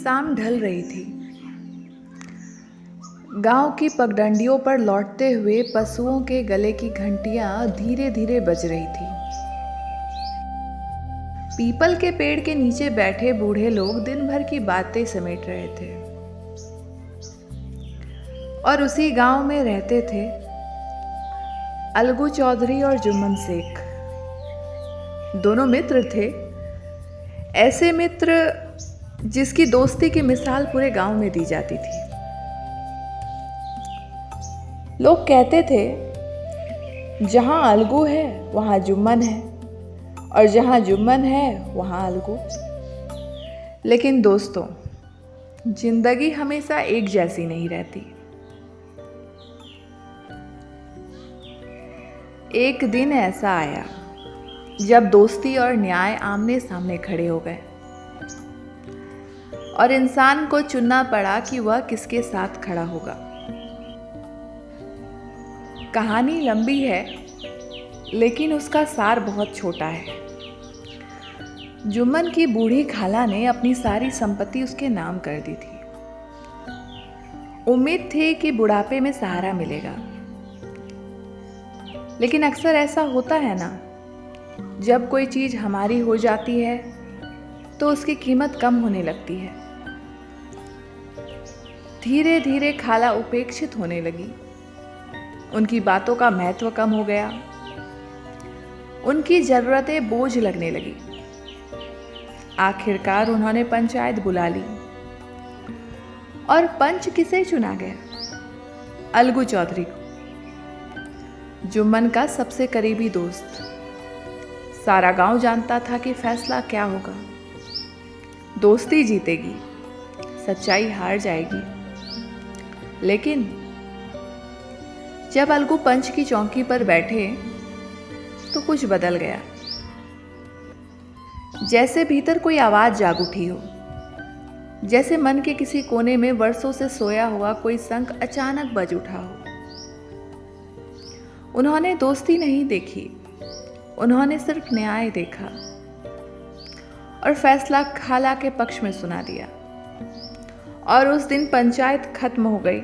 शाम ढल रही थी। गांव की पगडंडियों पर लौटते हुए पशुओं के गले की घंटियां धीरे धीरे बज रही थी। पीपल के पेड़ के नीचे बैठे बूढ़े लोग दिन भर की बातें समेट रहे थे। और उसी गांव में रहते थे अलगू चौधरी और जुम्मन शेख। दोनों मित्र थे, ऐसे मित्र जिसकी दोस्ती की मिसाल पूरे गांव में दी जाती थी। लोग कहते थे जहां अलगू है वहां जुम्मन है, और जहां जुम्मन है वहां अलगू। लेकिन दोस्तों, जिंदगी हमेशा एक जैसी नहीं रहती। एक दिन ऐसा आया जब दोस्ती और न्याय आमने सामने खड़े हो गए और इंसान को चुनना पड़ा कि वह किसके साथ खड़ा होगा। कहानी लंबी है, लेकिन उसका सार बहुत छोटा है। जुम्मन की बूढ़ी खाला ने अपनी सारी संपत्ति उसके नाम कर दी थी। उम्मीद थी कि बुढ़ापे में सहारा मिलेगा। लेकिन अक्सर ऐसा होता है ना, जब कोई चीज हमारी हो जाती है तो उसकी कीमत कम होने लगती है। धीरे धीरे खाला उपेक्षित होने लगी। उनकी बातों का महत्व कम हो गया। उनकी जरूरतें बोझ लगने लगी। आखिरकार उन्होंने पंचायत बुला ली। और पंच किसे चुना गया? अलगू चौधरी को, जुम्मन का सबसे करीबी दोस्त। सारा गांव जानता था कि फैसला क्या होगा। दोस्ती जीतेगी, सच्चाई हार जाएगी। लेकिन जब अलगू पंच की चौकी पर बैठे तो कुछ बदल गया। जैसे भीतर कोई आवाज जाग उठी हो, जैसे मन के किसी कोने में वर्षों से सोया हुआ कोई शंख अचानक बज उठा हो। उन्होंने दोस्ती नहीं देखी, उन्होंने सिर्फ न्याय देखा और फैसला खाला के पक्ष में सुना दिया। और उस दिन पंचायत खत्म हो गई,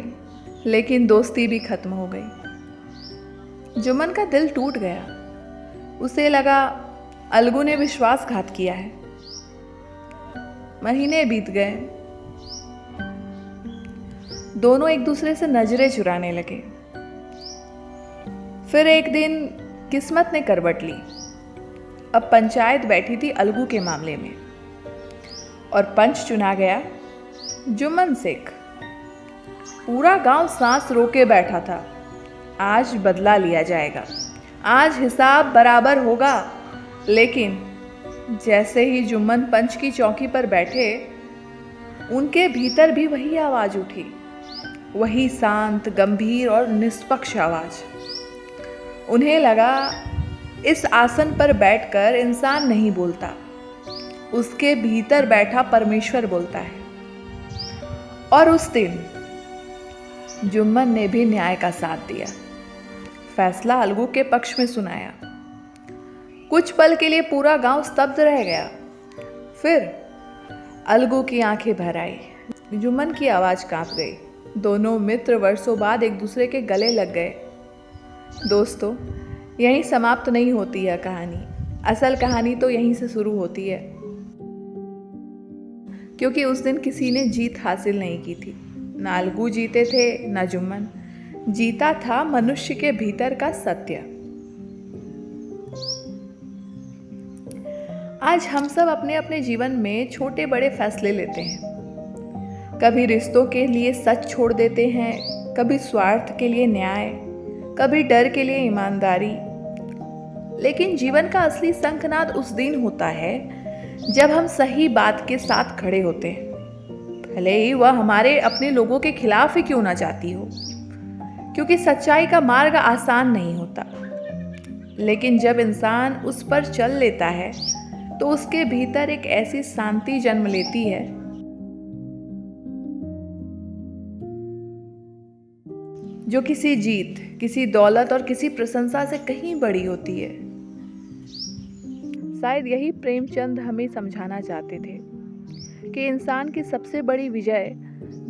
लेकिन दोस्ती भी खत्म हो गई। जुम्मन का दिल टूट गया। उसे लगा अलगू ने विश्वासघात किया है। महीने बीत गए। दोनों एक दूसरे से नजरें चुराने लगे। फिर एक दिन किस्मत ने करवट ली। अब पंचायत बैठी थी अलगू के मामले में और पंच चुना गया जुम्मन शेख। पूरा गांव सांस रोके बैठा था। आज बदला लिया जाएगा, आज हिसाब बराबर होगा। लेकिन जैसे ही जुम्मन पंच की चौकी पर बैठे, उनके भीतर भी वही आवाज उठी, वही शांत, गंभीर और निष्पक्ष आवाज। उन्हें लगा इस आसन पर बैठकर इंसान नहीं बोलता, उसके भीतर बैठा परमेश्वर बोलता है। और उस दिन जुम्मन ने भी न्याय का साथ दिया। फैसला अलगू के पक्ष में सुनाया। कुछ पल के लिए पूरा गांव स्तब्ध रह गया। फिर अलगू की आंखें भर आई, जुम्मन की आवाज कांप गई। दोनों मित्र वर्षों बाद एक दूसरे के गले लग गए। दोस्तों, यहीं समाप्त नहीं होती है कहानी। असल कहानी तो यहीं से शुरू होती है, क्योंकि उस दिन किसी ने जीत हासिल नहीं की थी। ना अलगू जीते थे, ना जुम्मन। जीता था मनुष्य के भीतर का सत्य। आज हम सब अपने अपने जीवन में छोटे बड़े फैसले लेते हैं। कभी रिश्तों के लिए सच छोड़ देते हैं, कभी स्वार्थ के लिए न्याय, कभी डर के लिए ईमानदारी। लेकिन जीवन का असली शंखनाद उस दिन होता है जब हम सही बात के साथ खड़े होते हैं, भले ही वह हमारे अपने लोगों के खिलाफ ही क्यों ना जाती हो। क्योंकि सच्चाई का मार्ग आसान नहीं होता, लेकिन जब इंसान उस पर चल लेता है तो उसके भीतर एक ऐसी शांति जन्म लेती है जो किसी जीत, किसी दौलत और किसी प्रशंसा से कहीं बड़ी होती है। शायद यही प्रेमचंद हमें समझाना चाहते थे कि इंसान की सबसे बड़ी विजय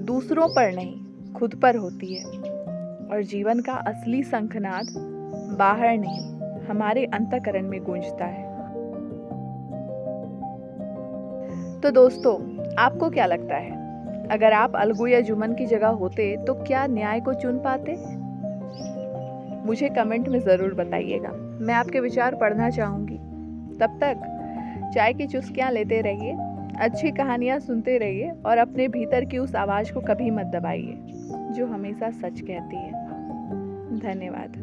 दूसरों पर नहीं, खुद पर होती है और जीवन का असली शंखनाद बाहर नहीं, हमारे अंतःकरण में गूंजता है। तो दोस्तों, आपको क्या लगता है, अगर आप अलगू या जुम्मन की जगह होते तो क्या न्याय को चुन पाते? मुझे कमेंट में ज़रूर बताइएगा, मैं आपके विचार पढ़ना चाहूँगी। तब तक चाय की चुस्कियाँ लेते रहिए, अच्छी कहानियाँ सुनते रहिए और अपने भीतर की उस आवाज़ को कभी मत दबाइए जो हमेशा सच कहती है। धन्यवाद।